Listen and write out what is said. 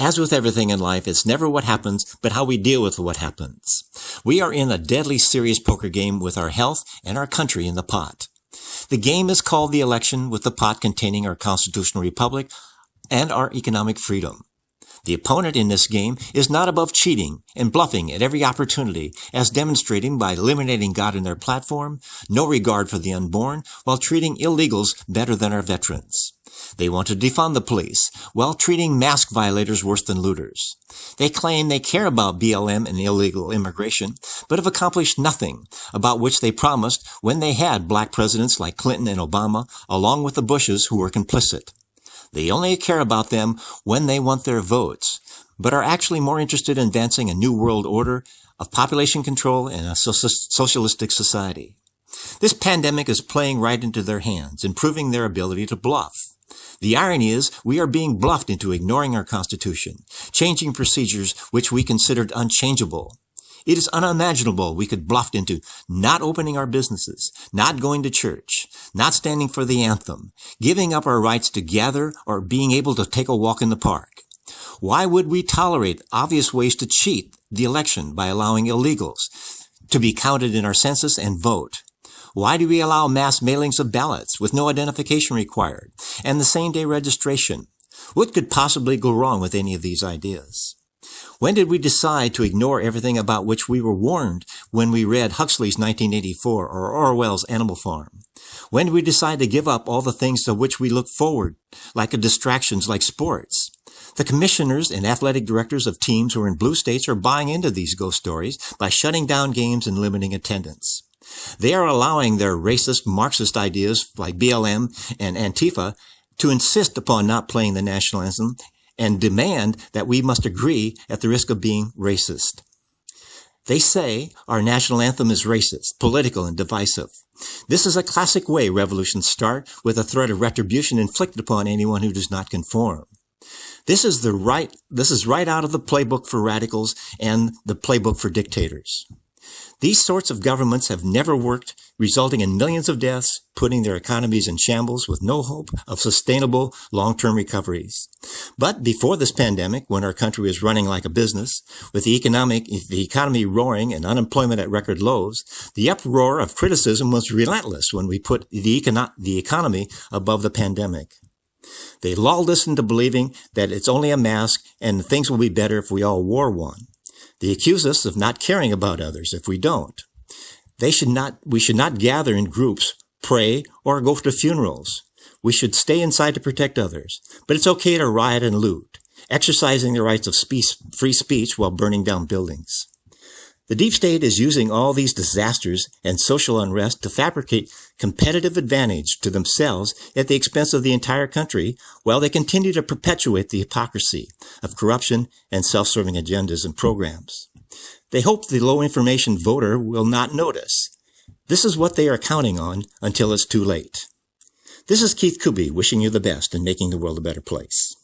As with everything in life, it's never what happens, but how we deal with what happens. We are in a deadly serious poker game with our health and our country in the pot. The game is called the election, with the pot containing our constitutional republic and our economic freedom. The opponent in this game is not above cheating and bluffing at every opportunity, as demonstrating by eliminating God in their platform, no regard for the unborn, while treating illegals better than our veterans. They want to defund the police, while treating mask violators worse than looters. They claim they care about BLM and illegal immigration, but have accomplished nothing, about which they promised when they had black presidents like Clinton and Obama, along with the Bushes who were complicit. They only care about them when they want their votes, but are actually more interested in advancing a new world order of population control and a socialistic society. This pandemic is playing right into their hands, improving their ability to bluff. The irony is we are being bluffed into ignoring our Constitution, changing procedures which we considered unchangeable. It is unimaginable we could bluffed into not opening our businesses, not going to church, not standing for the anthem, giving up our rights to gather, or being able to take a walk in the park. Why would we tolerate obvious ways to cheat the election by allowing illegals to be counted in our census and vote? Why do we allow mass mailings of ballots with no identification required and the same-day registration? What could possibly go wrong with any of these ideas? When did we decide to ignore everything about which we were warned when we read Huxley's 1984 or Orwell's Animal Farm? When did we decide to give up all the things to which we look forward, like distractions like sports? The commissioners and athletic directors of teams who are in blue states are buying into these ghost stories by shutting down games and limiting attendance. They are allowing their racist, Marxist ideas like BLM and Antifa to insist upon not playing the national anthem and demand that we must agree at the risk of being racist. They say our national anthem is racist, political, and divisive. This is a classic way revolutions start, with a threat of retribution inflicted upon anyone who does not conform. This is right out of the playbook for radicals and the playbook for dictators. These sorts of governments have never worked, resulting in millions of deaths, putting their economies in shambles with no hope of sustainable long-term recoveries. But before this pandemic, when our country was running like a business, with the economy roaring and unemployment at record lows, the uproar of criticism was relentless when we put the economy above the pandemic. They lulled us into believing that it's only a mask and things will be better if we all wore one. They accuse us of not caring about others if we don't. We should not gather in groups, pray, or go to funerals. We should stay inside to protect others. But it's okay to riot and loot, exercising the rights of free speech while burning down buildings. The deep state is using all these disasters and social unrest to fabricate competitive advantage to themselves at the expense of the entire country, while they continue to perpetuate the hypocrisy of corruption and self-serving agendas and programs. They hope the low-information voter will not notice. This is what they are counting on until it's too late. This is Keith Kuby wishing you the best and making the world a better place.